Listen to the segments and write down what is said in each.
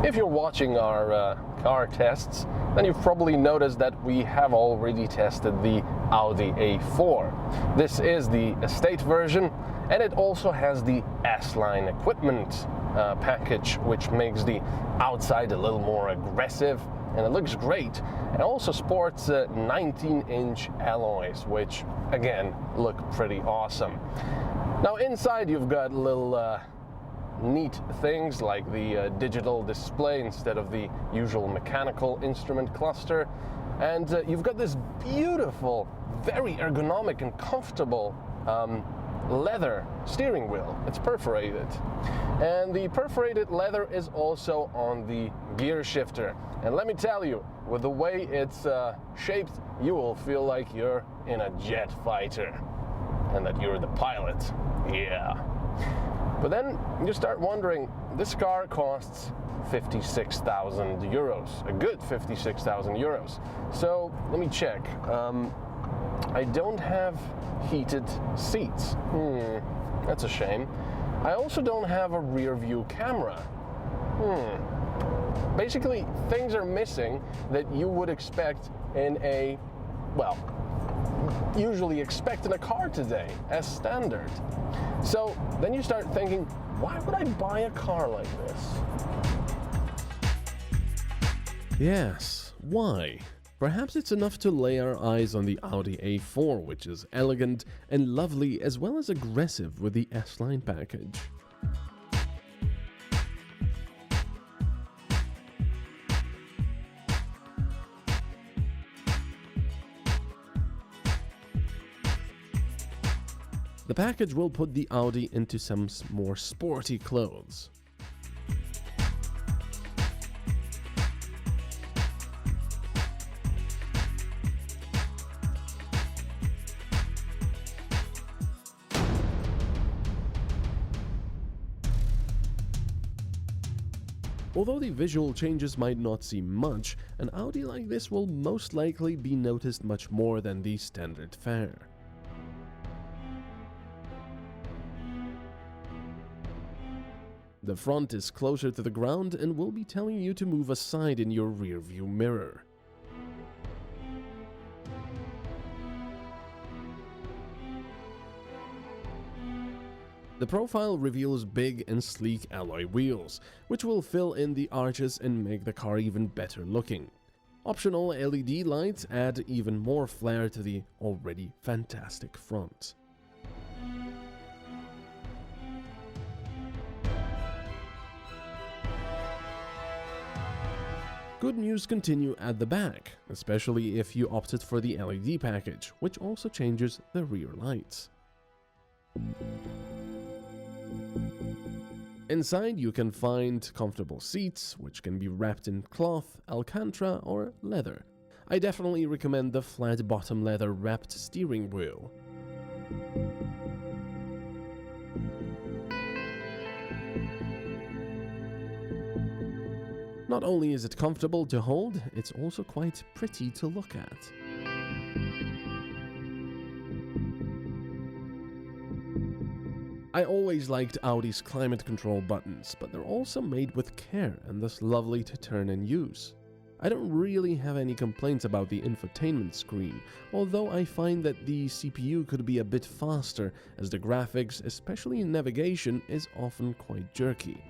If you're watching our car tests, then you've probably noticed that we have already tested the Audi A4. This is the estate version, and it also has the S-Line equipment package, which makes the outside a little more aggressive, and it looks great. It also sports 19-inch alloys, which again look pretty awesome. Now inside you've got little neat things like the digital display instead of the usual mechanical instrument cluster, and you've got this beautiful, very ergonomic and comfortable leather steering wheel. It's perforated, and the perforated leather is also on the gear shifter, and let me tell you, with the way it's shaped, you will feel like you're in a jet fighter and that you're the pilot. Yeah. But then you start wondering, this car costs 56,000 euros, a good 56,000 euros. So let me check. I don't have heated seats. That's a shame. I also don't have a rear view camera. Basically, things are missing that you would expect in a, well, usually expect in a car today as standard. So then you start thinking, why would I buy a car like this? Yes, why? Perhaps it's enough to lay our eyes on the Audi A4, which is elegant and lovely as well as aggressive with the S-Line package. The package will put the Audi into some more sporty clothes. Although the visual changes might not seem much, an Audi like this will most likely be noticed much more than the standard fare. The front is closer to the ground and will be telling you to move aside in your rear view mirror. The profile reveals big and sleek alloy wheels, which will fill in the arches and make the car even better looking. Optional LED lights add even more flair to the already fantastic front. Good news continue at the back, especially if you opted for the LED package, which also changes the rear lights. Inside you can find comfortable seats, which can be wrapped in cloth, alcantara or leather. I definitely recommend the flat bottom leather wrapped steering wheel. Not only is it comfortable to hold, it's also quite pretty to look at. I always liked Audi's climate control buttons, but they're also made with care and thus lovely to turn and use. I don't really have any complaints about the infotainment screen, although I find that the CPU could be a bit faster as the graphics, especially in navigation, is often quite jerky.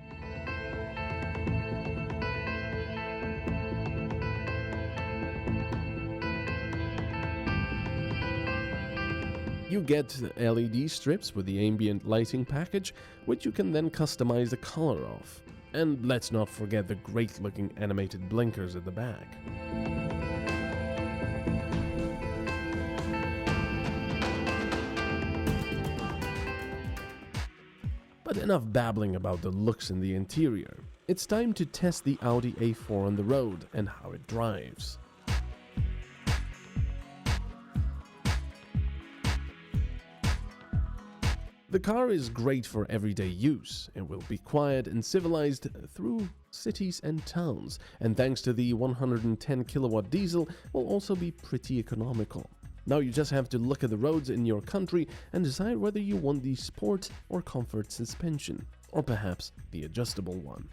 You get LED strips with the ambient lighting package, which you can then customize the color of. And let's not forget the great looking animated blinkers at the back. But enough babbling about the looks in the interior. It's time to test the Audi A4 on the road and how it drives. The car is great for everyday use. It will be quiet and civilized through cities and towns, and thanks to the 110 kilowatt diesel, will also be pretty economical. Now you just have to look at the roads in your country and decide whether you want the sport or comfort suspension, or perhaps the adjustable one.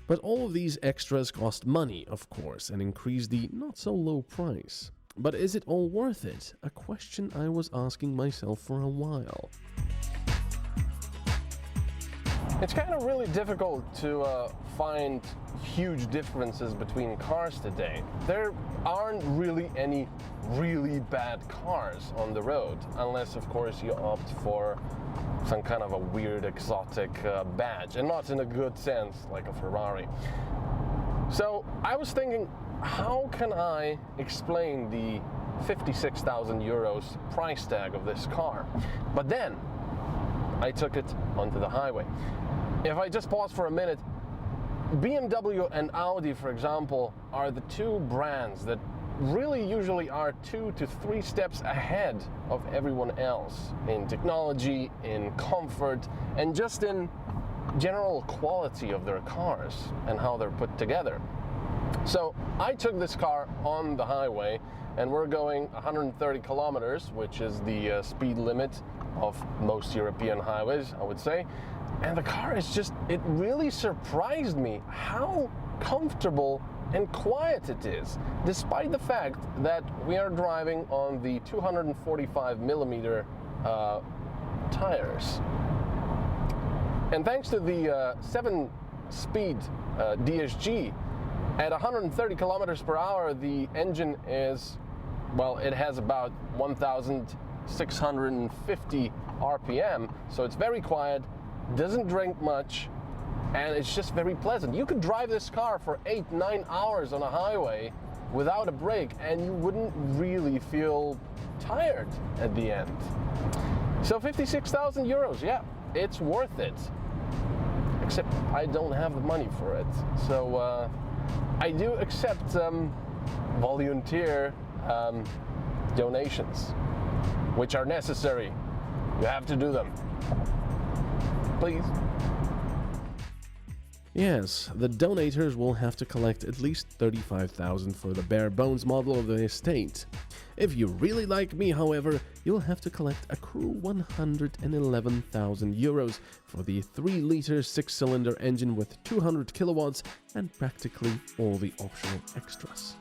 But all of these extras cost money, of course, and increase the not-so-low price. But is it all worth it? A question I was asking myself for a while. It's kind of really difficult to find huge differences between cars today. There aren't really any really bad cars on the road, unless of course you opt for some kind of a weird exotic badge, and not in a good sense like a Ferrari. So I was thinking, how can I explain the 56,000 euros price tag of this car? But then I took it onto the highway. If I just pause for a minute, BMW and Audi, for example, are the two brands that really usually are 2 to 3 steps ahead of everyone else in technology, in comfort, and just in general quality of their cars and how they're put together. So I took this car on the highway, and we're going 130 kilometers, which is the speed limit of most European highways, I would say. And the car is just, it really surprised me how comfortable and quiet it is, despite the fact that we are driving on the 245 millimeter tires. And thanks to the 7-speed DSG, at 130 kilometers per hour, the engine is, well, it has about 1,650 RPM, so it's very quiet, doesn't drink much, and it's just very pleasant. You could drive this car for 8-9 hours on a highway without a break, and you wouldn't really feel tired at the end. So 56,000 euros, yeah, it's worth it. Except I don't have the money for it. So I do accept volunteer donations, which are necessary. You have to do them. Please. Yes, the donators will have to collect at least 35,000 for the bare bones model of the estate. If you really like me, however, you'll have to collect a cool 111,000 euros for the 3-liter 6-cylinder engine with 200 kilowatts and practically all the optional extras.